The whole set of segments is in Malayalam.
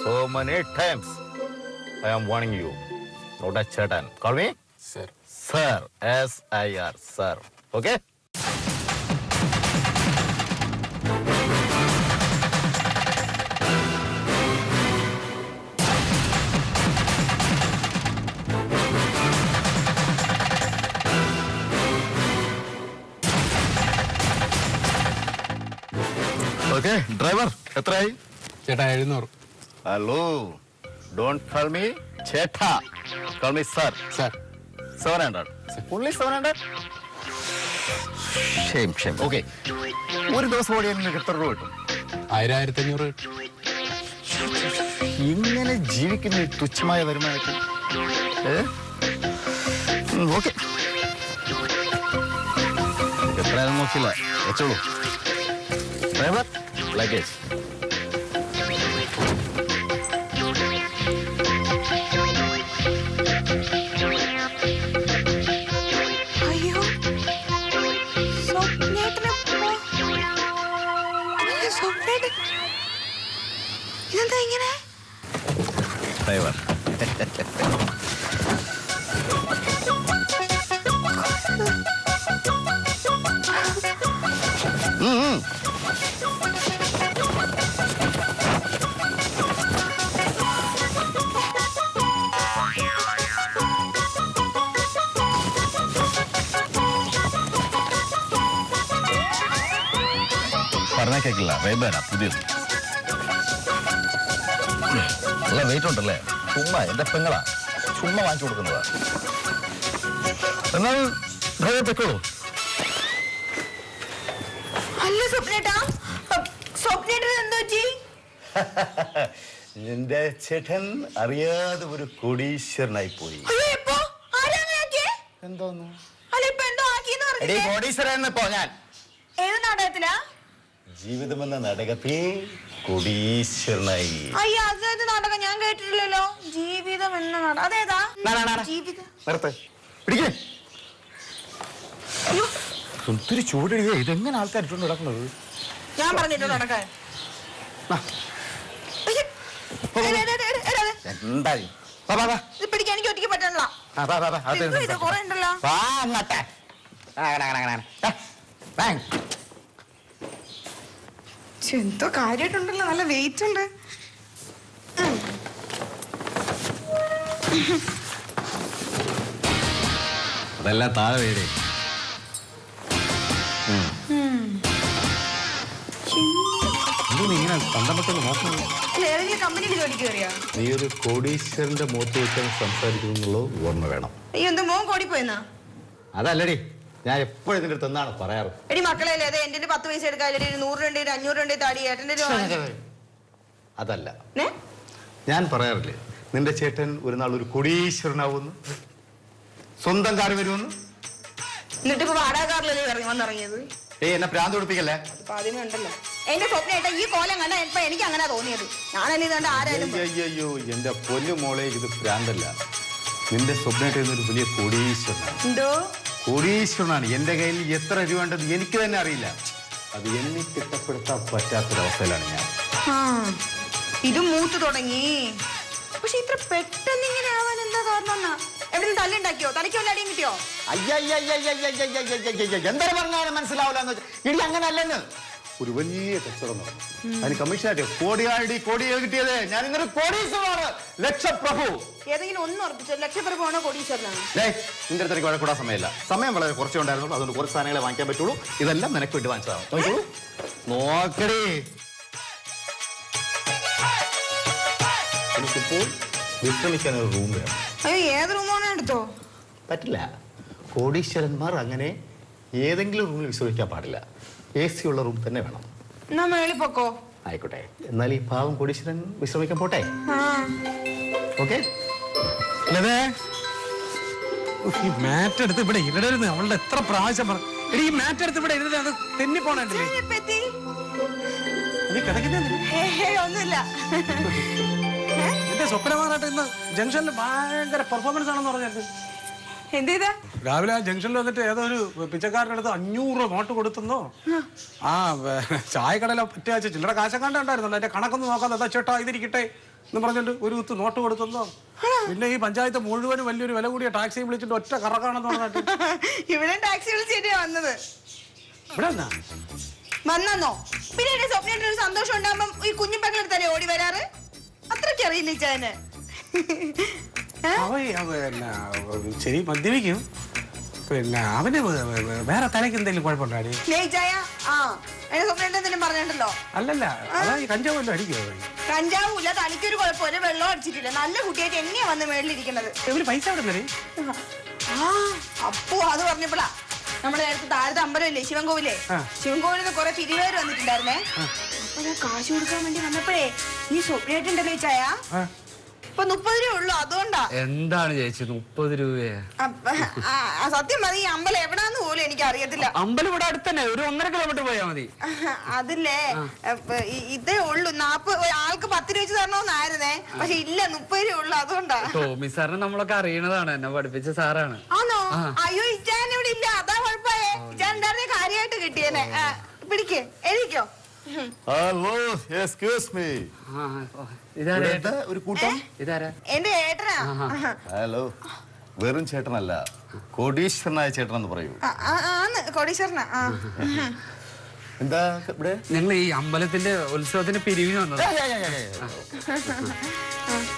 so many times. I am warning you. Not a Chetan. Call me? Sir. Sir. S-I-R. Sir. Okay? Okay, driver. എത്രയായി? ചേട്ടാ 700. Hello. Don't call me Cheta. Call me sir. Sir. 700. Only 700? Shame. Okay. ഒരു ദിവസം ഓടിയാൽ നിങ്ങൾക്ക് എത്ര രൂപ കിട്ടും? 1500 കിട്ടും. ഇങ്ങനെ ജീവിക്കുന്ന ഈ തുച്ഛമായ വരുമാനത്തിൽ ഓക്കെ എത്രയാണെന്ന് നോക്കില്ല വെച്ചോളൂ. Driver luggage. ഇതെന്താ ഇങ്ങനെ? ഡ്രൈവർ പറഞ്ഞാൽ കേൾക്കില്ല. റേബേനാ പുതിയത്. നല്ല വെയിറ്റ് ഉണ്ടല്ലേ? ചുമ്മാ എന്റെ പെങ്ങളാ, ചുമ്മാ വാങ്ങിച്ചു കൊടുക്കുന്നതാ. എന്നാൽ ഡ്രൈവർ പൊയ്ക്കോളൂ. അല്ല സ്വപ്നേട്ടാ, സ്വപ്നേട്ടൻ എന്തോ ചെയ്? നിന്റെ ചേട്ടൻ അറിയാതെ ഒരു കോടീശ്വരനായി പോയി. എന്തോന്നു കോടീശ്വരൻ പോ. ഞാൻ ഏത് നാടകത്തിലാ? ജീവിതമെന്ന നാടകത്തിൽ കോടീശ്വരനായി. അയ്യോ, അതേത് നാടകം? ഞാൻ കേട്ടിട്ടില്ലല്ലോ. ജീവിതം എന്ന നാടകം അതേതാ? ജീവിതം. ഒത്തിരി ചൂടിടിയേ. ഇതെങ്ങനെ ആൾക്കാർ ഇട്ടുകൊണ്ട് നടക്കുന്നത്? ഞാൻ പറഞ്ഞിട്ട് നടക്കാൻ എന്താ പിടിക്കാൻ എനിക്ക് ഒറ്റയ്ക്ക് പറ്റണല്ലോ. കൊറേ ഉണ്ടല്ലോ. എന്തോ കാര്യമായിട്ടുണ്ടല്ലോ, നല്ല വെയിറ്റ് ഉണ്ട്. അതെല്ലാം താഴെ വീടേ. ഇങ്ങനെ കണ്ടപ്പെട്ടൊന്ന് നോക്കുന്നത്. ഏതെങ്കിലും കമ്പനിയിൽ ജോലിക്ക് കയറിയാ? നീ ഒരു കോടീശ്വരന്റെ മുഖത്ത് വെച്ചാൽ സംസാരിക്കുന്നുള്ളത് ഓർമ്മ വേണം. അയ്യോ, എന്തോ മോൻ കോടിപ്പോയെന്നാ? അതല്ലടി, ഞാൻ എപ്പോഴും ഇതിന്റെ അടുത്ത് എന്നാണ് പറയാറ്. എടി മക്കളെ, അതെ എന്റെ 10 പൈസ എടുക്കാതെ 100 രൂപ 500 രൂപ താടി ഏട്ടൻ്റെ. അതല്ല ഞാൻ പറയാറില്ലേ, നിന്റെ ചേട്ടൻ ഒരു നാൾ ഒരു കോടീശ്വരനാവുന്നു, സ്വന്തം കാർ വരുമെന്ന്. എന്നിട്ട് ഇപ്പൊ വാടക കാറിലല്ലേ വന്നിറങ്ങിയത്? എന്നെ ഭ്രാന്ത് പിടിപ്പിക്കല്ലേ. ആദ്യമേ ഉണ്ടല്ലോ എന്റെ സ്വപ്നേട്ട. ഈ കോലം കണ്ട എനിക്ക് അങ്ങനെ തോന്നിയത്. ഞാനല്ലേ ഇതുകൊണ്ട് ആരായാലും. അയ്യോ, എന്റെ പൊന്നു മോളെ, ഇത് ഭ്രാന്തല്ല. നിന്റെ സ്വപ്നേട്ട ഒരു വലിയ കോടീശ്വരനാണ്. എന്തോ കോടീശ്വരനാണ്. എന്റെ കയ്യിൽ എത്ര രൂപ ഉണ്ടെന്ന് എനിക്ക് തന്നെ അറിയില്ല. അത് എന്നെ തിട്ടപ്പെടുത്താൻ പറ്റാത്തൊരവസ്ഥയിലാണ് ഞാൻ. ഇത് മൂത്ത് തുടങ്ങി. പക്ഷെ ഇത്ര പെട്ടെന്ന് ഇങ്ങനെ ആവാൻ എന്താ കാരണം? എവിടെയും തല്ലുണ്ടാക്കിയോ? തലയ്ക്ക് വല്ല അടിയും കിട്ടിയോ? എന്താ പറഞ്ഞാലും മനസ്സിലാവില്ല. ഇടി അങ്ങനെ അല്ലെന്ന്. ഒരു വലിയ കച്ചവടം നടന്നു. അതിന് കമ്മീഷനായിട്ട് കോടികൾ കിട്ടിയത്. ഞാൻ ഇന്നൊരു കോടീശ്വരനാണ്, ലക്ഷപ്രഭു. ഏതെങ്കിലും ഒന്ന് ഉറപ്പിച്ചോ, ലക്ഷപ്രഭുവാണോ കോടീശ്വരനാണ്? നിന്റെ അടുത്തേക്ക് വഴക്കൂടാൻ സമയമില്ല. സമയം വളരെ കുറച്ചേ ഉണ്ടായിരുന്നുള്ളൂ. അതുകൊണ്ട് കുറച്ച് സാധനങ്ങളെ വാങ്ങിക്കാൻ പറ്റുള്ളൂ. ഇതെല്ലാം നിനക്ക് വേണ്ടി വാങ്ങിച്ചതാണ്. നോക്കടേ, എനിക്കിപ്പോൾ വിശ്രമിക്കാൻ ഒരു റൂം വേണം. അയ്യോ, ഏത് റൂമാണോ എടുത്തോ? പറ്റില്ല. കോടീശ്വരന്മാർ അങ്ങനെ ഏതെങ്കിലും റൂമിൽ വിശ്രമിക്കാൻ പാടില്ല. AC ഉള്ള റൂം തന്നെ വേണം. എന്നാ മേളിൽ പൊക്കോ. ആയിക്കോട്ടെ. എന്നാൽ ഈ പാവം കോടീശ്വരൻ വിശ്രമിക്കാൻ പോട്ടെ. ഓക്കെ. ഈ മാറ്റ് എടുത്ത് ഇവിടെ ഇടരുത്. അവളുടെ എത്ര പ്രാവശ്യം പറഞ്ഞു. ഈ മാറ്റ് എടുത്ത് ഇവിടെ ഇരുന്നത് അത് തെന്നി പോണല്ലേ? ഒന്നുമില്ല. എന്റെ സ്വപ്നമാറായിട്ട് ഇന്ന് ജംഗ്ഷനിൽ ഭയങ്കര പെർഫോമൻസ് ആണെന്ന് പറഞ്ഞത്. എന്ത് രാവിലെ ആ ജംഗ്ഷനിൽ വന്നിട്ട് ഏതോ ഒരു പിച്ചക്കാരൻ്റെ അടുത്ത് 500 രൂപ നോട്ട് കൊടുത്തെന്നോ. ചായക്കടയിലെ പറ്റിയ ചില്ലറ കാശക്കാണ്ട് ഉണ്ടായിരുന്നല്ലോ. എന്റെ കണക്കൊന്നും നോക്കാതെ ചേട്ടാ ഇതിരിക്കട്ടെ എന്ന് പറഞ്ഞിട്ട് ഒരു കുത്ത് നോട്ട് കൊടുത്തോ. പിന്നെ ഈ പഞ്ചായത്ത് മുഴുവനും വലിയൊരു വില കൂടിയ ടാക്സി വിളിച്ചിട്ട് ഒറ്റ കറക്കാണെന്ന് പറഞ്ഞിട്ട് ഇവിടെ ടാക്സി വിളിച്ചിട്ട് വന്നത്. ഇവിടെ വന്നോ? പിന്നെ എന്റെ സ്വപ്നത്തിന് ഒരു സന്തോഷം ഉണ്ടാകുമ്പോ ഈ കുഞ്ഞു പെങ്ങളെടുത്തല്ലേ ഓടി വരാറ്? അത്രയ്ക്ക് അറിയില്ല ഇച്ചായന്. ശരി മദ്യപിക്കും. പിന്നെ അവന് വേറെ തലയ്ക്ക് എന്തെങ്കിലും കുഴപ്പമുണ്ടാടി? എന്റെ സ്വപ്നം എന്തെങ്കിലും പറഞ്ഞിട്ടുണ്ടല്ലോ? അല്ലല്ല, അതാ ഈ കഞ്ചാവ് വല്ലതും അടിക്കോ? കഞ്ചാവൂല്ല, തനിക്കൊരു കുഴപ്പമില്ല, വെള്ളം അടിച്ചിട്ടില്ല, നല്ല കുട്ടിയായിട്ട് എന്നെയാ വന്ന് മേളിലിരിക്കുന്നത്. ഇവര് പൈസ എവിടെ? അപ്പോ അത് പറഞ്ഞപ്പോഴാ നമ്മുടെ നേരത്തെ താഴത്തെ അമ്പലമില്ലേ, ശിവൻകോവിലേ, ശിവൻകോവിലിൽ നിന്ന് കുറെ പിരിവേര് വന്നിട്ടുണ്ടായിരുന്നേ. അപ്പൊ ഞാൻ കാശ് കൊടുക്കാൻ വേണ്ടി വന്നപ്പോഴേ ഈ സ്വപ്നമായിട്ടുണ്ടല്ലോ ചായ ഇപ്പൊ 30 രൂപ ഉള്ളു. അതുകൊണ്ടാ. എന്താണ് ചേച്ചി 30 രൂപയെ? സത്യം മതി, ഈ അമ്പലം എവിടാന്ന് പോലും എനിക്ക് അറിയത്തില്ല. അമ്പലം ഇവിടെ അടുത്തന്നെ, ഒരു 1.5 കിലോമീറ്റർ പോയാ മതി. അതില്ലേ ഇതേ ഉള്ളു. ആൾക്ക് 10 രൂപ വെച്ച് തരണമെന്നായിരുന്നേ, പക്ഷെ ഇല്ല 30 രൂപ ഉള്ളു. അതുകൊണ്ടാ. ടോമി സാറിനെ നമ്മളൊക്കെ അറിയണതാണ്, എന്നെ പഠിപ്പിച്ച സാറാണ്. ആണോ? അയ്യോ ഇച്ചാൻ ഇവിടെ ഇല്ല, അതാ കുഴപ്പമായേ. ഇച്ചാൻ എന്തായിരുന്നേ കാര്യമായിട്ട് കിട്ടിയേനെ. പിടിക്ക്, എഴുതിക്കോ. Hello, excuse me. ഒരു കൂട്ടം. ഇതാരാ? എന്റെ ഏട്ടനാ. ഹലോ, വെറും ചേട്ടനല്ല, കോടീശ്വരനായ ചേട്ടനെന്ന് പറയൂ. കോടീശ്വരനാ. എന്താ ഇവിടെ? ഞങ്ങൾ ഈ അമ്പലത്തിന്റെ ഉത്സവത്തിന് പിരിവിന് വന്നത്.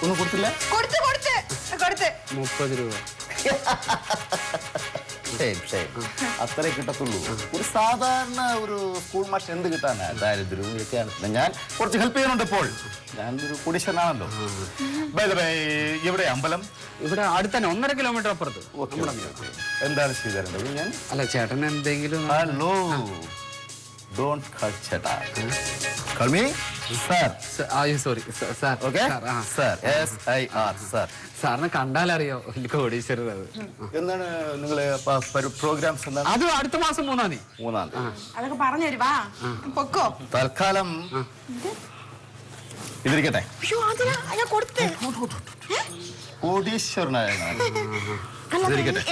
ഒന്നും കൊടുത്തില്ല? കൊടുത്ത് 30 രൂപ. അത്രേ കിട്ടത്തുള്ളൂ. ഒരു സാധാരണ ഒരു സ്കൂൾ മാഷ് എന്ത് കിട്ടാനാ? ദാരിദ്ര്യവും ഒക്കെയാണ്. ഞാൻ കുറച്ച് ഹെൽപ്പ് ചെയ്യുന്നുണ്ട്. ഇപ്പോൾ ഞാനൊരു കോടീശ്വരനാണല്ലോ. ഇവിടെ അമ്പലം ഇവിടെ അടുത്തന്നെ 1.5 കിലോമീറ്റർ അപ്പുറത്ത്. എന്താണ് ചെയ്തേണ്ടത്? ഞാൻ അല്ല ചേട്ടൻ എന്തെങ്കിലും. ഹലോ, ഡോണ്ട് കോൾ ചേട്ടാ, call me sir. Sorry sir. Okay sir, SIR sir. സാറിനെ കണ്ടാലറിയോ കോടീശ്വരർ. എന്താണ് നിങ്ങളെ പ്രോഗ്രാംസ്? എന്താണ്? അത് അടുത്ത മാസം 3-ാം തീയതി. 3-ാം തീയതി. അതൊക്കെ പറഞ്ഞു തരുവാ. പൊക്കോ. തൽക്കാലം ഇതിരിക്കട്ടെ. കോടീശ്വരനായ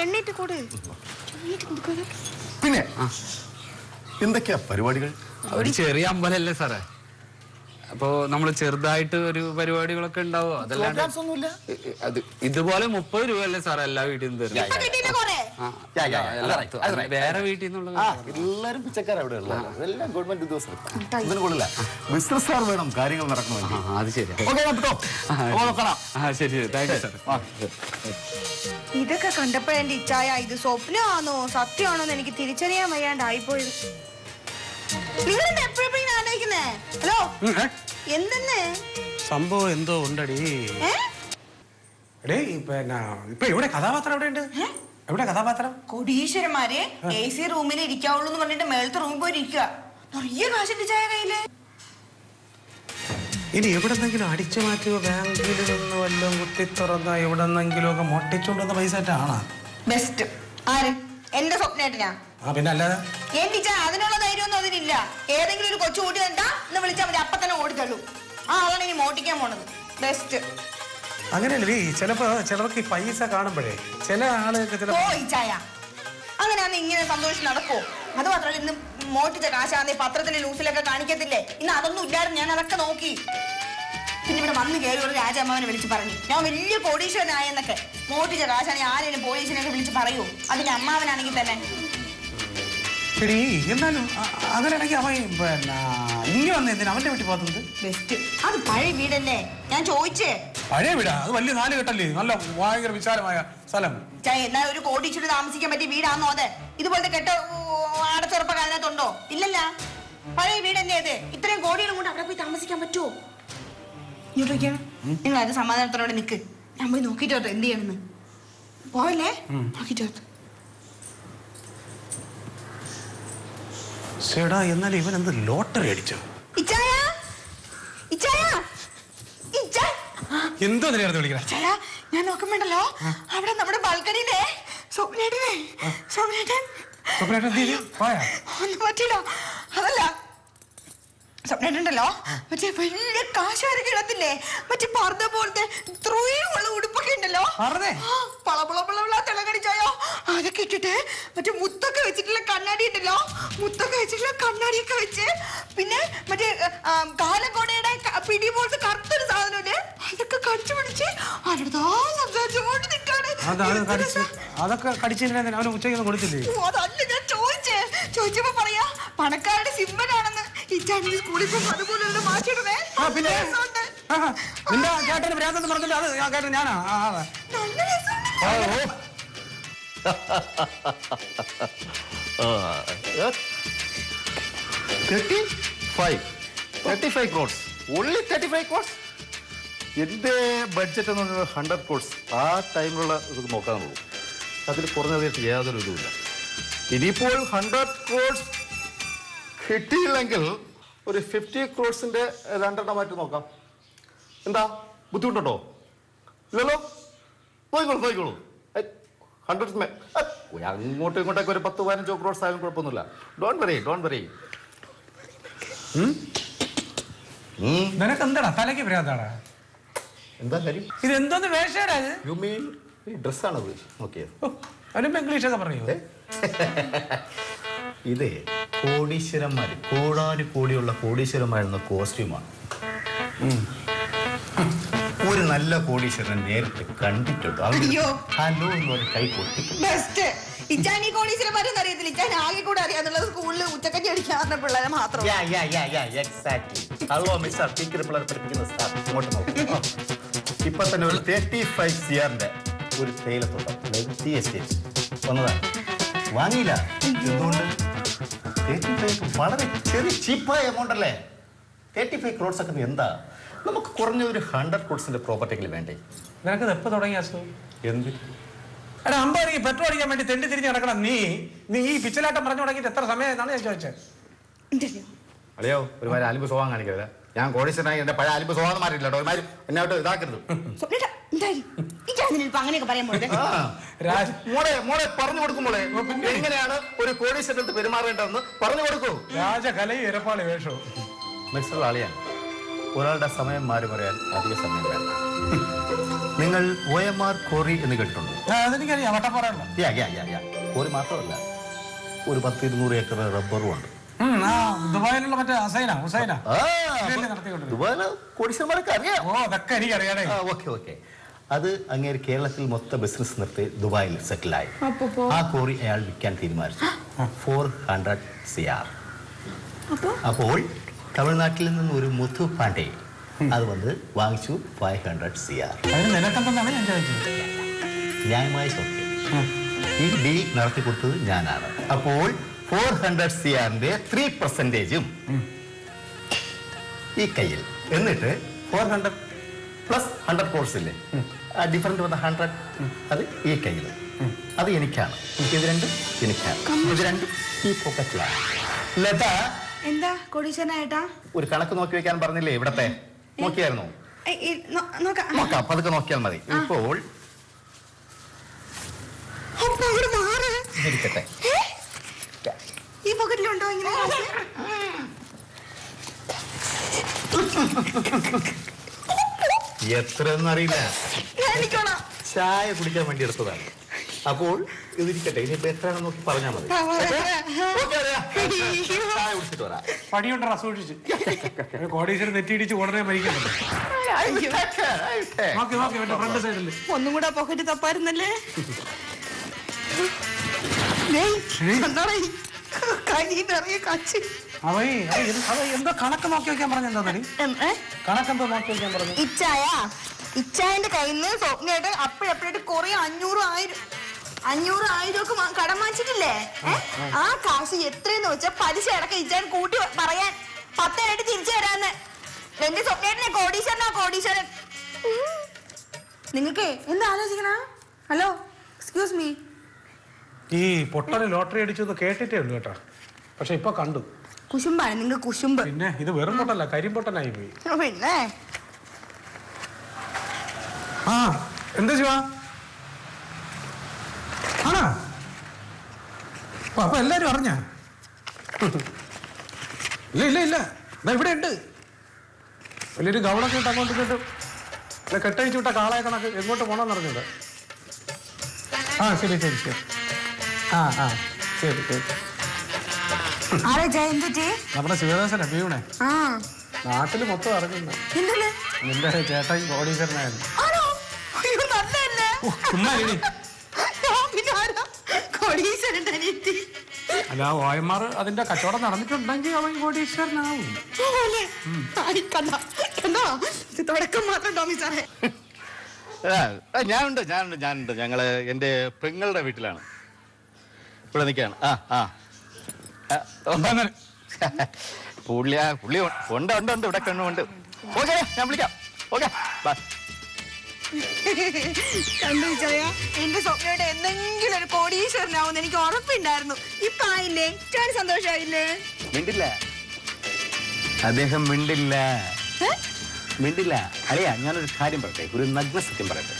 എണ്ണീട്ട് കൂട്. പിന്നെ എന്തൊക്കെയാ പരിപാടികൾ? ഒരു ചെറിയ അമ്പലല്ലേ സാറേ, അപ്പൊ നമ്മള് ചെറുതായിട്ട് ഒരു പരിപാടികളൊക്കെ ഉണ്ടാവോ? അതല്ലാണ്ട് അത് ഇതുപോലെ 30 രൂപയല്ലേ സാറേ എല്ലാ വീട്ടിൽ നിന്ന് തരും. വേറെ വീട്ടിൽ നിന്നുള്ള എല്ലാരും പിച്ചക്കാരാ ഇവിടെ ഉള്ളത്. അതെല്ലാം ഗവൺമെന്റ് ഉദ്യോഗസ്ഥർ. ഇതിന് കൊള്ളില്ല. ബിസിനസ്സുകാർ വേണം കാര്യങ്ങൾ നടക്കണമെങ്കിൽ. അത് ശരി. ശരി, താങ്ക് യു സാർ. ഇതൊക്കെ കണ്ടപ്പോഴെന്റെ ഇച്ഛായ ഇത് സ്വപ്നമാണോ സത്യമാണോ എന്ന് എനിക്ക് തിരിച്ചറിയാൻ വയ്യാണ്ടായിപ്പോയത്. നിങ്ങളെന്താ എപ്പോഴും ആലോചിക്കുന്നേ? ഹലോ, എന്തെന്ന് സംഭവം എന്തോ ഉണ്ടടി. പിന്നെ ഇപ്പൊ ഇവിടെ കഥാപാത്രം എവിടെയുണ്ട്? എവിടെ കഥാപാത്രം? കോടീശ്വരന്മാര് AC റൂമിൽ ഇരിക്കാവുള്ളൂ എന്ന് പറഞ്ഞിട്ട് മേളത്തെ റൂമിൽ പോയി ഇരിക്കുക. നിറയെ കാശിന്റെ ചായ കയ്യില്. ഇനി എവിടെന്നെങ്കിലും അടിച്ചു മാറ്റിയോ ബാങ്കിൽ നിന്ന് വല്ലതും കുത്തി തുറന്ന എവിടെന്നെങ്കിലും ഒക്കെ മൊട്ടിച്ചുകൊണ്ടുവന്ന പൈസ ആണ് ബെസ്റ്റ്. ആര്? എന്റെ സ്വപ്നേട്ടനാ. പിന്നെ അല്ലാതെ എന്റെ അതിനുള്ള ധൈര്യമൊന്നും അതിനില്ല. ഏതെങ്കിലും ഒരു കൊച്ചു കൂട്ടി എന്താ എന്ന് വിളിച്ചാൽ മതി, അപ്പൊ തന്നെ ഓടിത്തള്ളൂ. അതാണ് ഇനി മോട്ടിക്കാൻ പോണത്. ബെസ്റ്റ്. അങ്ങനെയല്ലേ ചിലപ്പോ ചിലർക്ക് ഈ പൈസ കാണുമ്പോഴേ ചില ആളുകൾക്ക് അങ്ങനെയാന്ന് ഇങ്ങനെ സന്തോഷം നടക്കോ? അത് മാത്രമല്ല ഇന്ന് മോട്ടിച്ച കാശാന്ന് പത്രത്തിലെ ന്യൂസിലൊക്കെ കാണിക്കത്തില്ലേ? ഇന്ന് അതൊന്നും ഇല്ലായിരുന്നു. ഞാൻ അതൊക്കെ നോക്കി. പിന്നെ ഇവിടെ വന്ന് കയറി ഒരു രാജാമ്മാവനെ വിളിച്ച് പറഞ്ഞു ഞാൻ വലിയ കോടീശ്വരനായെന്നൊക്കെ. മോട്ടിച്ച കാശാണെങ്കിൽ ആരെയും പോലീസിനെയൊക്കെ വിളിച്ച് പറയൂ. അതിന്റെ അമ്മാവനാണെങ്കിൽ തന്നെ. ശരി, എന്നാലും അങ്ങനെയാണെങ്കിൽ അവൻ പിന്നെ ഇനി വന്ന് എന്തിനാ അവന്റെ വീട്ടിൽ പോകുന്നത്? ബെസ്റ്റ്. അത് പഴയ വീടല്ലേ, ഞാൻ ചോദിച്ചേ. പഴയ വീടാ? അത് വലിയ 4 കെട്ടല്ലേ, നല്ല ഭയങ്കര വിശാലമായ സ്ഥലം. എന്നാ ഒരു കോടീശ്വരൻ താമസിക്കാൻ പറ്റിയ വീടാണോ അത്? ഇതുപോലത്തെ കെട്ട അടച്ചുറപ്പൊക്കെ അതിനകത്തുണ്ടോ? ഇല്ലല്ല, പഴയ വീടല്ലേ അത്. ഇത്രയും കോടികളും കൊണ്ട് അവിടെ പോയി താമസിക്കാൻ പറ്റുമോ? ഇങ്ങോട്ടൊക്കെയാണ്. നിങ്ങൾ അത് സമാധാനത്തോടെ നിൽക്ക്. ഞാൻ പോയി നോക്കിയിട്ട് എന്ത് ചെയ്യണമെന്ന്. പോവല്ലേ, നോക്കിയിട്ട്. ചേടാ, എന്നാൽ ഇവൻ എന്ത് ലോട്ടറി അടിച്ചോ? എന്തോ നിലയായിരുന്നു വിളിക്കണേ? ഞാൻ നോക്കുമ്പോണ്ടല്ലോ അവിടെ നമ്മുടെ ബാൽക്കണിയിലെ ഒന്നും പറ്റില്ല. അതല്ല സ്വപ്നേട്ടല്ലോ മറ്റേ വലിയ കാശുകാരെ കിടത്തില്ലേ, മറ്റേ പർദ്ദ പോലത്തെ ഇത്രയുള്ള ഉടുപ്പൊക്കെ ഉണ്ടല്ലോ, പളപള തിളകടിച്ചായോ അതൊക്കെ ഇട്ടിട്ട് മറ്റേ മുത്തൊക്കെ വെച്ചിട്ടുള്ള കണ്ണാടി ഉണ്ടല്ലോ, മുത്തൊക്കെ വെച്ചിട്ടുള്ള കണ്ണാടിയൊക്കെ വെച്ച് പിന്നെ മറ്റേ കാലക്കോടയുടെ പിടി പോലത്തെ കറുത്തൊരു സാധനമില്ലേ അതൊക്കെ കടിച്ചതിന് അവന് ഉച്ചയ്ക്കൊന്നും കൊടുത്തില്ലേ? അതല്ല ഞാൻ ചോദിച്ചപ്പോ പറയാ പണക്കാരുടെ സിമ്മനാണെന്ന്. ഇച്ചാണെങ്കിൽ സ്കൂളിൽ പോകുമ്പോ അതുപോലെ മാറ്റിയിടണേ. പിന്നെ നിന്റെ ചേട്ടന് ഭ്രാന്തെന്ന് പറഞ്ഞില്ല, അത് ഞാൻ കേട്ടത് ഞാനാ. നല്ല രസമുണ്ട്. 35 crores. Only 35 crores. എന്റെ ബഡ്ജറ്റ് എന്ന് പറഞ്ഞാൽ 100 crores. ആ ടൈമിലുള്ള ഇത് നോക്കാനുള്ളൂ. അതിൽ കുറഞ്ഞതായിട്ട് യാതൊരു ഇതുമില്ല. ഇനിയിപ്പോൾ 100 crores കിട്ടിയില്ലെങ്കിൽ ഒരു 50 crores-ന്റെ 2 നോക്കാം. എന്താ ബുദ്ധിമുട്ടുണ്ടോ? ഇല്ലല്ലോ, പോയിക്കോളൂ. 100 അങ്ങോട്ടും ഇങ്ങോട്ടൊക്കെ ഒരു 10-15 crores ആയാലും കുഴപ്പമൊന്നുമില്ല. Don't worry. നിനക്ക് എന്താടാ തലയ്ക്ക് ഭ്രാന്താടാ? എന്താ കാര്യം? ഇത് എന്തോന്ന് വേഷടാ ഇത്? യു മീൻ ഈ ഡ്രസ്സാണത്? ഓക്കെ, അതിനിപ്പോ ഇംഗ്ലീഷൊക്കെ പറയൂ. ഇതേ കോടീശ്വരന്മാര്, കോടിയുള്ള കോടീശ്വരന്മാരുന്ന കോസ്റ്റ്യൂമാണ്. ഒരു നല്ല കോടീശ്വരനെ നേരിട്ട് കണ്ടിട്ടുണ്ടോ? അയ്യോ, ഹലോ എന്ന് പറഞ്ഞ് കൈ പൊട്ടി. ബെസ്റ്റ്. ഇച്ചാൻ ഈ കോടീശ്വരന്മാരൊന്നും അറിയത്തില്ല. ഇച്ചാൻ ആകെ കൂടെ അറിയാന്നുള്ളത് സ്കൂളിൽ ഉച്ചക്കഞ്ഞി അടിക്കാറുള്ള പിള്ളേരെ മാത്രം. ഹലോ മിസ്റ്റർ, ടീച്ചർ പിള്ളേരെ പഠിപ്പിക്കുന്ന സാർ ഇങ്ങോട്ട് നോക്കും. ഇപ്പൊ തന്നെ ഒരു 35 CR-ന്റെ ഒരു തേയിലത്തോട്ടം വന്നതാണ്. വാങ്ങിയില്ല. എന്തുകൊണ്ട്? 35 വളരെ ചെറിയ ചീപ്പായ എമൗണ്ട് അല്ലേ? 35 crores ഒക്കെ എന്താ? നമുക്ക് കുറഞ്ഞ ഒരു 100 crores-ന്റെ പ്രോപ്പർട്ടികൾ വേണ്ടേ? നിനക്ക് എപ്പോ തുടങ്ങിയ അസുഖം? എന്ത്? എടാ, അമ്പറിക്ക് പെട്രോൾ അടിക്കാൻ വേണ്ടി തെണ്ടി തിരിഞ്ഞ് നടക്കണം. നീ ഈ പിച്ചലാട്ടം പറഞ്ഞു തുടങ്ങിയിട്ട് എത്ര സമയമായിട്ടാണ് ഞാൻ ചോദിച്ചത്? അല്ലയോ, ഒരുമാതിരി അലിമ്പ് സ്വഭാവം കാണിക്കരുത്. ഞാൻ കോടീശ്വരനായി എന്റെ പഴയ അലിമ്പ് സ്വഭാവം മാറിയില്ല കേട്ടോ. ഒരുമാതിരി എന്നോട്ട് ഇതാക്കരുത്. അങ്ങനെയൊക്കെ പറയാൻ മോളെ പറഞ്ഞു കൊടുക്കുമ്പോളെ എങ്ങനെയാണ് ഒരു കോടീശ്വരത്ത് പെരുമാറേണ്ടതെന്ന് പറഞ്ഞു കൊടുക്കൂ. രാജകലയും ഇരപ്പാളി വേഷവും മിക്സർ ആളിയാണ്. ഒരാളുടെ സമയം മാറി പറയാൻ അധിക സമയം വേണ്ട. നിങ്ങൾ OMR കോറി എന്ന് കേട്ടിട്ടുണ്ടോ? അതെനിക്കറിയാം, വട്ടപ്പാറയുള്ള. കോറി മാത്രമല്ല, ഒരു 10-200 ഏക്കർ റബ്ബറും ഉണ്ട്. ദുബായിലുള്ള മറ്റേ ഹുസൈന ദുബായില് കോടീശ്വരന്മാരൊക്കെ അറിയാം. ഓ, അതൊക്കെ എനിക്കറിയാടേ. ഓക്കെ. അത് അങ്ങേര് കേരളത്തിൽ മൊത്തം ബിസിനസ് നിർത്തി ദുബായിൽ സെറ്റിലായി. ആ കോറി അയാൾ വിൽക്കാൻ തീരുമാനിച്ചു. 400 CR. അപ്പോൾ തമിഴ്നാട്ടിൽ നിന്ന് ഒരു മുത്തു പാണ്ഡെ അത് വന്ന് വാങ്ങിച്ചു 500 CR. നിനക്കെന്താണ് ഞാൻ ചോദിച്ചത്? ന്യായമായ ചോദ്യം. ഈ ഡീൽ നടത്തി കൊടുത്തത് ഞാനാണ്. അപ്പോൾ 400 CR-ന്റെ 3% ഈ കയ്യിൽ. എന്നിട്ട് 400 പ്ലസ് 100 crores ഇല്ലേ, ആ ഡിഫറൻറ്റ് വന്ന 100 അത് ഈ കയ്യിൽ. അത് എനിക്കാണ്. ഇത് രണ്ടും എനിക്കാണ്. ഇത് രണ്ടും ഈ പോക്കറ്റിലാണ്. ലത, എന്താ കോടീശ്വരനായിട്ടാ? ഒരു കണക്ക് നോക്കി വെക്കാൻ പറഞ്ഞില്ലേ ഇവിടത്തെ? നോക്കിയായിരുന്നു? നോക്കാം, പതുക്കെ നോക്കിയാൽ മതി. ഇപ്പോൾ ഇരിക്കട്ടെ. ഈ പോക്കറ്റിലുണ്ടോ ഇങ്ങനെ? എത്രയൊന്നും അറിയില്ല. ചായ കുടിക്കാൻ വേണ്ടി എടുത്തതാണ്. അപ്പോൾ ഇതിരിക്കട്ടെ. ഇനിയിപ്പോ എത്രയാണെന്ന് നോക്കി പറഞ്ഞാൽ മതി. ചായ കുടിച്ചിട്ട് വരാം. പടിയുണ്ടോ സൂക്ഷിച്ച്? കോടീശ്വരൻ നെറ്റിയിടിച്ച് ഉടനെ മരിക്കുന്നുണ്ട്. ഫ്രണ്ട് സൈഡിൽ ഒന്നും കൂടെ പോക്കറ്റ് തപ്പായിരുന്നല്ലേ? എന്തോ കണക്ക് നോക്കി വെക്കാൻ പറഞ്ഞെന്താ? കണക്കെന്തോ നോക്കി വെക്കാൻ പറഞ്ഞു. ഇച്ചായന്റെ കയ്യിൽ നിന്ന് സ്വപ്നമായിട്ട് അപ്പോഴെപ്പോഴായിട്ട് കുറെ 500,000 ഒക്കെ കടം വാങ്ങിച്ചിട്ടില്ലേ? ആ കാശ് എത്രയെന്ന് വെച്ചാൽ പലിശ അടക്കം ഇച്ചാൻ കൂട്ടി പറയാൻ 10 തിരിച്ചു തരാന്ന്. എന്റെ സ്വപ്നേട്ടനെ കോടീശ്വരൻ. നിങ്ങൾക്ക് എന്താ ആലോചിക്കണ? Hello, excuse me. ഈ പൊട്ടന് ലോട്ടറി അടിച്ചത് കേട്ടിട്ടേ ഉള്ളൂ കേട്ടോ. പക്ഷെ ഇപ്പൊ കണ്ടു. കുശുമ്പാണ് നിങ്ങൾ, കുശുമ്പ്. പിന്നെ ഇത് വെറും പൊട്ടല്ല, കരിമ്പൊട്ടനായി പോയി. പിന്നെ എന്താ ശിവ? ആണോ? അപ്പൊ എല്ലാരും അറിഞ്ഞ? ഇല്ല ഇവിടെ ഉണ്ട്. വലിയൊരു ഗവണൊക്കെ ഇട്ട് അങ്ങോട്ട് കേട്ടു. കെട്ടഴിച്ചു വിട്ട കാളയെ കണക്ക് എങ്ങോട്ട് പോണെന്ന് അറിഞ്ഞത്. ശരി. നമ്മുടെ ശിവദാസനെ പീവണേ നാട്ടില് മൊത്തം അറിഞ്ഞു. നിന്റെ ചേട്ടൻ കോടീശ്വരനായിരുന്നു. ചുമ്മാ ഇരി. പിന്നെ ആരാ? കോടീശ്വരന്റെ അനിയത്തി. അല്ല ഓയമാർ അതിന്റെ കച്ചവടം നടന്നിട്ടുണ്ടെങ്കിൽ അവൻ കോടീശ്വരനാവും. തുടക്കം മാത്രം ടോമി സാറേ. ഞാനുണ്ട്. ഞങ്ങള് എന്റെ പെങ്ങളുടെ വീട്ടിലാണ് ഇവിടെ നിൽക്കാണ്. പുള്ളി ഉണ്ട് ഇവിടെ കണ്ണുണ്ട്. ഓക്കെ, ഞാൻ വിളിക്കാം. Okay, bye. കണ്ടു ചായ, എന്റെ സ്വപ്നയുടെ എന്തെങ്കിലും ഒരു കോടീശ്വരനാവുന്ന എനിക്ക് ഉറപ്പുണ്ടായിരുന്നു. ഇപ്പൊ ആയില്ലേ? ചാടി സന്തോഷായില്ലേ? മിണ്ടില്ല അദ്ദേഹം, മിണ്ടില്ല. അറിയാ, ഞാനൊരു കാര്യം പറയട്ടെ, ഒരു നഗ്ന സത്യം പറയട്ടെ.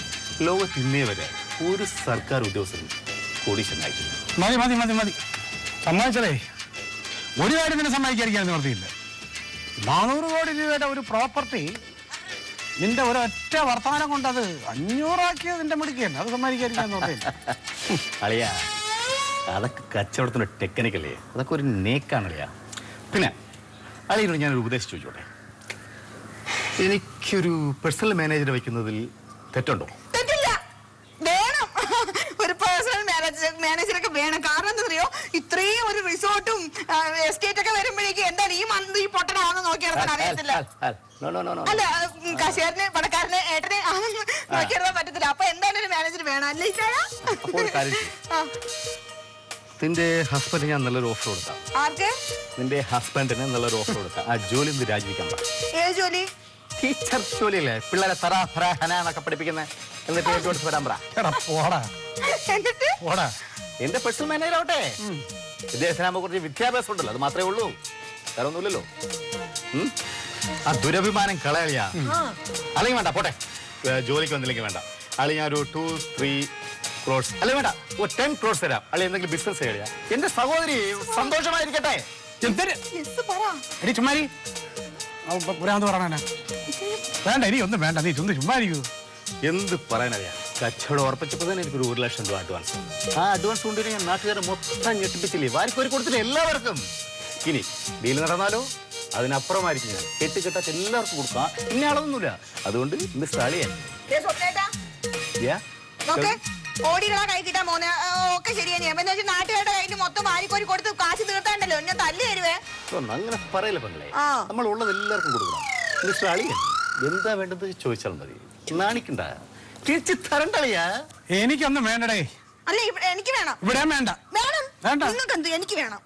ലോകത്ത് ഇന്നേ വരെ ഒരു സർക്കാർ ഉദ്യോഗസ്ഥരും കോടീശ്വരനായിട്ടില്ല. മതി സമ്മതിച്ചതേ. ഒരു കാര്യത്തിന് സമ്മതിക്കാതിരിക്കാൻ നിവർത്തിയില്ല. 400 കോടി രൂപയുടെ ഒരു പ്രോപ്പർട്ടി നിന്റെ ഒരൊറ്റ വർത്തമാനം കൊണ്ട് അത് 500 ആക്കിയത് നിന്റെ മിടുക്കിയല്ല. അത് സമ്മതിക്കാതിരിക്കാൻ നിവർത്തിയില്ല. അളിയാ, അതൊക്കെ കച്ചവടത്തിന്റെ ടെക്നിക്കല്ലേ, അതൊക്കെ ഒരു നേക്കാണ് അളിയാ. പിന്നെ അളിയോട് ഞാനൊരു ഉപദേശം ചോദിച്ചോട്ടെ. എനിക്കൊരു പേഴ്സണൽ മാനേജറെ വെക്കുന്നതിൽ തെറ്റുണ്ടോ? തെറ്റില്ല, വേണം. ഒരു പേഴ്സണൽ മാനേജറൊക്കെ വേണം. കാരണം എന്താ അറിയോ, ഇത്രയും ഒരു റിസോർട്ടും എസ്റ്റേറ്റ് ഒക്കെ വരുമ്പോഴേക്കും എന്താണ് ഈ മന്ത് ഈ പൊട്ടനാണെന്ന് നോക്കിയെടുക്കാൻ അറിയത്തില്ല. അല്ല, കശേരന് പണക്കാരന് ഏട്ടനെ നോക്കിയെടുക്കാൻ പറ്റത്തില്ല. അപ്പൊ എന്തായാലും ഒരു മാനേജർ വേണം അല്ലേ? നിന്റെ ഹസ്ബൻഡിന് ഞാൻ നല്ലൊരു ഓഫർ കൊടുക്കാം. ആർക്ക്? നിന്റെ ഹസ്ബൻഡിന് നല്ലൊരു ഓഫർ കൊടുക്കാം. ആ ജോലി ഒന്ന് രാജിവെക്കാൻ പറ. ഏത് ജോലി? ടീച്ചർ ജോലിയല്ലേ, പിള്ളേരെ തറാ ഫറ ഹന എന്നൊക്കെ പഠിപ്പിക്കുന്നത്. എന്നിട്ട് ഏറ്റവും വരാൻ പറ. എന്റെ പേഴ്സണൽ മാനേജർ ആവട്ടെ. വിദേശനാകുമ്പോ കുറച്ച് വിദ്യാഭ്യാസം ഉണ്ടല്ലോ, അത് മാത്രമേ ഉള്ളൂ, വേറെ ഒന്നുമില്ലല്ലോ. ആ ദുരഭിമാനം കളയാ. അല്ലെങ്കിൽ വേണ്ട, പോട്ടെ. ജോലിക്ക് വന്നില്ലെങ്കിൽ വേണ്ട. അല്ലെങ്കിൽ ഞാൻ ഒരു 2-3 crores അല്ലെങ്കിൽ വേണ്ട, ഒരു 10 crores തരാം. അല്ലെങ്കിൽ എന്തെങ്കിലും ബിസിനസ് ചെയ്യാ. എന്റെ സഹോദരി സന്തോഷമായിരിക്കട്ടെ. ചുമ്മാരി വേണ്ട, ഇനി ഒന്നും വേണ്ട, നീ ചുമ്മാരിക്കൂ. എന്ത് പറയാനറിയാം, കച്ചവടം ഉറപ്പിച്ചപ്പോ തന്നെ എനിക്കൊരു 1 ലക്ഷം രൂപ അഡ്വാൻസ്. ആ അഡ്വാൻസ് കൊണ്ടുവരും ഞാൻ നാട്ടുകാരെ മൊത്തം ഞെട്ടിപ്പിച്ചില്ലേ, വാരിക്കോരി കൊടുത്തിട്ട് എല്ലാവർക്കും. ഇനി ഡീൽ നടന്നാലോ അതിനപ്പുറമായിരിക്കും ഞാൻ കെട്ടിക്കെട്ടാച്ച് എല്ലാവർക്കും കൊടുക്കാം. ഇന്ന അളവൊന്നുമില്ല. അതുകൊണ്ട് ഇന്ന് സ്റ്റാളിയാ ഓടികളാ കൈ കിട്ടാൻ പോകുന്ന ഒക്കെ ശരിയാണ്. നാട്ടുകാരുടെ കയ്യിൽ മൊത്തം വാരിക്കോരി കൊടുത്ത് കാശ് തീർത്താണ്ടല്ലോ എന്നെ തല്ലി തരുവേ. അങ്ങനെ പറയല്ലേ പെങ്ങളെ, നമ്മൾ ഉള്ളത് എല്ലാവർക്കും കൊടുക്കണം. ഇന്ന് സ്റ്റാളിയാ, എന്താ വേണ്ടത് ചോദിച്ചാൽ മതി. നാണിക്കണ്ട, തിരിച്ച് തരണ്ടളിയാ. എനിക്കൊന്നും വേണ്ടടേ. അല്ല, എനിക്ക് വേണം. ഇവിടെ വേണ്ട. വേണം നിങ്ങൾക്ക് എന്ത്? എനിക്ക് വേണം.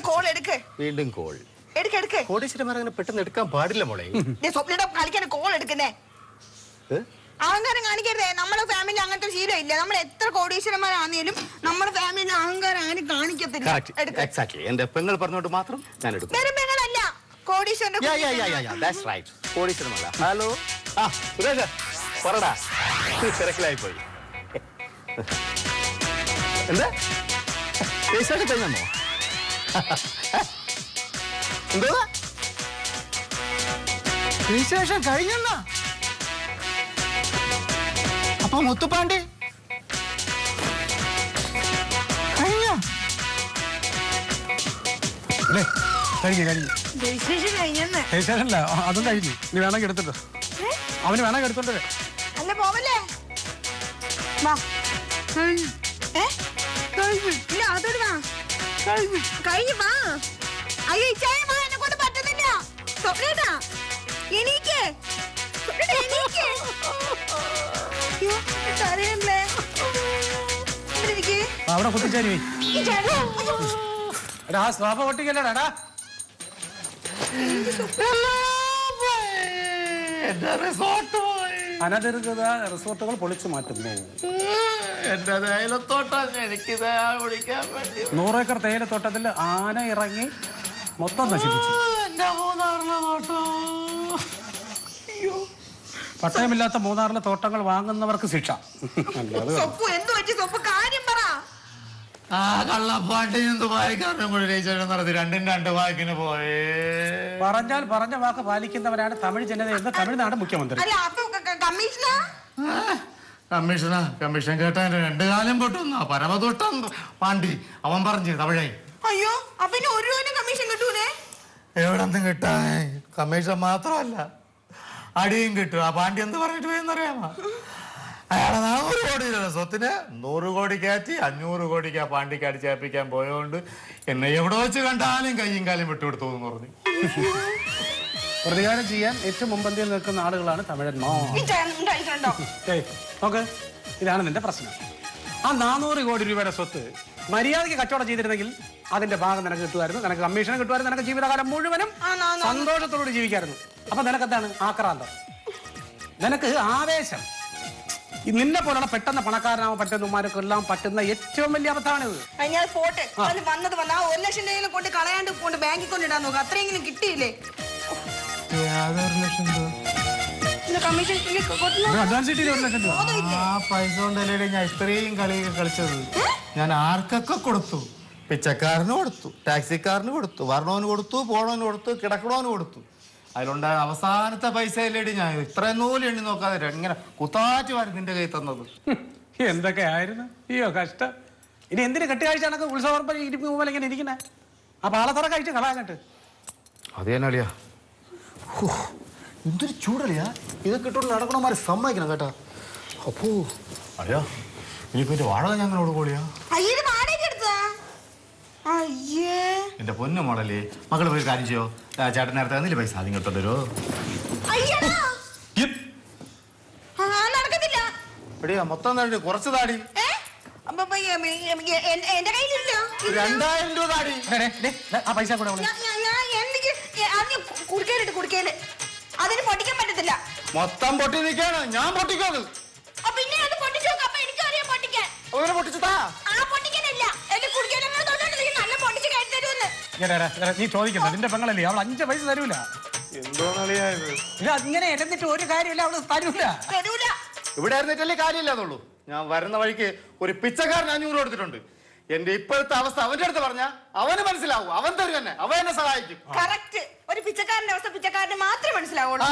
കോൾ എടുക്ക്. വീണ്ടും കോൾ എടുക്ക്. കോടീശ്വരന്മാർ അങ്ങനെ പെട്ടെന്ന് എടുക്കാൻ പാടില്ല മോളെ. സ്വപ്നയുടെ കളിക്കാൻ കോൾ എടുക്കുന്നേ. അഹങ്കാരം കാണിക്കരുതേ. നമ്മുടെ ഫാമിലി അങ്ങനത്തെ ശീലം ഇല്ല. നമ്മൾ എത്ര കോടീശ്വരന്മാരാണെങ്കിലും നമ്മുടെ ഫാമിലി അഹങ്കാരം ആരും കാണിക്കത്തില്ല. എക്സാക്ട്ലി, എന്റെ പെങ്ങൾ പറഞ്ഞോണ്ട് മാത്രം ഞാൻ എടുക്കും. വെറും പെങ്ങളല്ല, കോടീശ്വരന്റെ. കോടീശ്വരനല്ല. ഹലോ, ആ സുരേഷ് പറടാ, തിരക്കിലായി പോയി. എന്താ രജിസ്ട്രേഷൻ കഴിഞ്ഞോ? എന്തോ രജിസ്ട്രേഷൻ കഴിഞ്ഞെന്നാ? അപ്പൊ മുത്തുപ്പാണ്ടി കഴിഞ്ഞ രജിസ്ട്രേഷൻ കഴിഞ്ഞെന്ന്? രജിസ്ട്രേഷനല്ല, അതും കഴിഞ്ഞു. നീ വേണമെങ്കിൽ എടുത്തിട്ട്, അവന് വേണമെങ്കിൽ എടുത്തോണ്ട്. അല്ല പോവല്ലേ? ഇല്ല, അതോട് വാ. കഴിഞ്ഞു വാ. അയ്യോ ഇച്ചായ വാ, എന്നെ കൊണ്ട് പറ്റുന്നില്ല. സ്വപ്നേട്ടാ എനിക്ക് അവിടെ കുത്തിച്ചാരി എടാ, ആ സ്വാഭ പൊട്ടിക്കല്ലടാ. അനധികൃത റിസോർട്ടുകൾ പൊളിച്ചു മാറ്റുന്നു. 100 ഏക്കർ തേയിലത്തോട്ടത്തിൽ ആന ഇറങ്ങി മൊത്തം നശിപ്പിച്ചു. പട്ടയമില്ലാത്ത മൂന്നാറിലെ തോട്ടങ്ങൾ വാങ്ങുന്നവർക്ക് ശിക്ഷ. ആ കള്ളപ്പാട്ടി നടത്തി 2 വാക്കിന് പോയേ. പറഞ്ഞാൽ പറഞ്ഞ വാക്ക് പാലിക്കുന്നവരാണ് തമിഴ് ജനത എന്ന് തമിഴ്നാട് മുഖ്യമന്ത്രി. കമ്മീഷൻ കേട്ടാ 2 കാലം പൊട്ടുന്ന പരമതൊട്ടം പാണ്ടി അവൻ പറഞ്ഞു തമിഴായി. അയ്യോ, അപ്പൊ ഒരു കമ്മീഷൻ കിട്ടൂലേ? എവിടെ നിന്ന് കിട്ടാൻ? കമ്മീഷൻ മാത്രമല്ല, അടിയും കിട്ടും. ആ പാണ്ടി എന്ത് പറഞ്ഞിട്ട് പോയെന്നറിയാമോ? അയാളെ 400 കോടി രൂപ സ്വത്തിന് 100 കോടി കയറ്റി 500 കോടിക്ക് ആ പാണ്ടിക്ക് അടിച്ചേൽപ്പിക്കാൻ പോയതുകൊണ്ട് എന്നെ എവിടെ വെച്ച് കണ്ടാലും കയ്യും കാലും വിട്ടുകൊടുത്തു എന്ന് പറഞ്ഞു. പ്രതികാരം ചെയ്യാൻ ഏറ്റവും മുമ്പന്തിയിൽ നിൽക്കുന്ന ആളുകളാണ് തമിഴന്മാർ. നോക്ക്, ഇതാണ് നിന്റെ പ്രശ്നം. ആ 400 കോടി രൂപയുടെ സ്വത്ത് മര്യാദയ്ക്ക് കച്ചവടം ചെയ്തിരുന്നെങ്കിൽ അതിന്റെ ഭാഗം നിനക്ക് കിട്ടുമായിരുന്നു, നിനക്ക് കമ്മീഷൻ കിട്ടുമായിരുന്നു, നിനക്ക് ജീവിതകാലം മുഴുവനും സന്തോഷത്തോടെ ജീവിക്കായിരുന്നു. അപ്പൊ നിനക്കെന്താണ് ആക്രാന്തം, നിനക്ക് ആവേശം. നിന്നെ പോലുള്ള പെട്ടെന്ന് പണക്കാരനാവാൻ പറ്റുന്നമാരൊക്കെ എല്ലാം പറ്റുന്ന ഏറ്റവും വലിയ അബദ്ധമാണിത്. ഞാൻ പോട്ടെ, വന്നത് വന്ന ആ 1 ലക്ഷം രൂപ കൊണ്ട് കളയാണ്ട് കൊണ്ട് ബാങ്കിൽ കൊണ്ടിടാൻ നോക്കുക. അത്രയെങ്കിലും കിട്ടിയില്ലേ? കമ്മീഷൻ അഡ്വാൻസ് കിട്ടിയില്ല 1 ലക്ഷം രൂപ. ആ പൈസ കൊണ്ടല്ലേ ഞാൻ ഇത്രയും കളിയൊക്കെ കളിച്ചത്. ഞാൻ ആർക്കൊക്കെ കൊടുത്തു. പിച്ചക്കാരന് കൊടുത്തു, ടാക്സിക്കാരന് കൊടുത്തു, വരണവന് കൊടുത്തു, പോണവന് കൊടുത്തു, കിടക്കണവന് കൊടുത്തു. അതിലുണ്ടായ അവസാനത്തെ പൈസ അല്ലേടി ഞാൻ ഇത്രയും നൂല് എണ്ണി നോക്കാതെ ഇങ്ങനെ കുത്താറ്റ് വാരി നിന്റെ കൈ തന്നത്. എന്തൊക്കെ ആയിരുന്നു. അയ്യോ കഷ്ടം. ഇനി എന്തിനു കെട്ടുകാഴ്ച കണക്ക് ഉത്സവം ഇരിപ്പ് പോലെ ഇങ്ങനെ ഇരിക്കണേ? ആ പാളത്തറ കഴിച്ച് കളയാങ്ങട്ട്. അത് തന്നെ അളിയാ, എന്തൊരു ചൂടളിയാ. ഇതൊക്കെ ഇട്ടോണ്ട് നടക്കണമാര് സമ്മതിക്കണം കേട്ടാ. അപ്പോ അളിയാ ഇനിയിപ്പോ എന്റെ വാടക ഞങ്ങളോട് പോളിയാ. എന്റെ പൊന്നു മോളല്ലേ, മകള് പോയി കാര്യം ചെയ്യോ. ചേട്ടൻ നേരത്തെ തന്നില്ലേ പൈസ, ആദ്യം കേട്ടോണ്ടോ. എടിയാ മൊത്തം താടി, കുറച്ച് താടി. 2000 രൂപ താടി. ആ പൈസ കൂടെ കുടിക്കേല് അതിന് പൊട്ടിക്കാൻ പറ്റത്തില്ല. മൊത്തം പൊട്ടി നിൽക്കാണ്, ഞാൻ പൊട്ടിക്കോത്. പിന്നെ അത് പൊട്ടിച്ചു നോക്കാം. അപ്പൊ എനിക്കറിയാം പൊട്ടിക്കാൻ. അങ്ങനെ പൊട്ടിച്ചതാ. ആ പൊട്ടിക്കാനല്ല, എന്റെ കുടിക്കാൻ നല്ല പൊട്ടിച്ച് കഴിഞ്ഞു തരുമെന്ന്. നീ ചോദിക്കണ്ട, നിന്റെ പെങ്ങളല്ലേ, അവൾ 5 പൈസ തരൂല. എന്തോന്നളിയായത് ഇത് അങ്ങനെ ഇടന്നിട്ട് ഒരു കാര്യമില്ല, അവള് തരൂല. ഇവിടെ ആയിരുന്നിട്ടല്ലേ കാര്യമില്ലാന്നുള്ളൂ. ഞാൻ വരുന്ന വഴിക്ക് ഒരു പിച്ചക്കാരൻ 500 കൊടുത്തിട്ടുണ്ട്. എന്റെ ഇപ്പോഴത്തെ അവസ്ഥ അവന്റെ അടുത്ത് പറഞ്ഞാ അവന് മനസ്സിലാവും. അവൻ തരും തന്നെ, അവൻ എന്നെ സഹായിക്കും. കറക്റ്റ്. ഒരു പിച്ചക്കാരന്റെ അവസ്ഥ പിച്ചക്കാരന് മാത്രമേ മനസ്സിലാവുള്ളൂ.